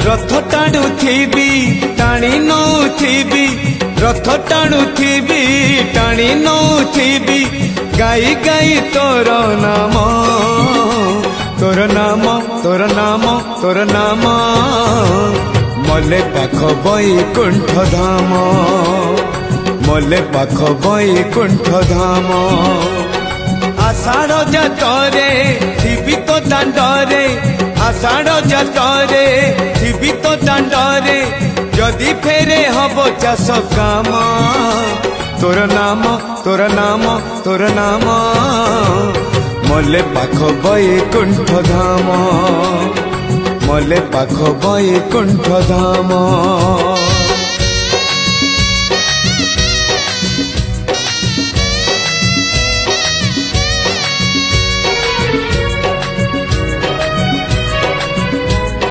रथ टाणुथिबी टाणी नौथिबी रथ टाणुथिबी टाणी नौथिबी गाई गाई तोर नाम तोर नाम तोर नाम तोर नाम मले पाख बैकुंठ धाम मले पाख बैकुंठ धाम आषाढ़ जातरे थिबी तो दांडरे आषाढ़ जातरे थिबी तो दांडरे जदि फेरे हब चाष काम तोर नाम तोर नाम तोर नाम मले पाख बैकुंठ धाम मले पाख बैकुंठ धाम।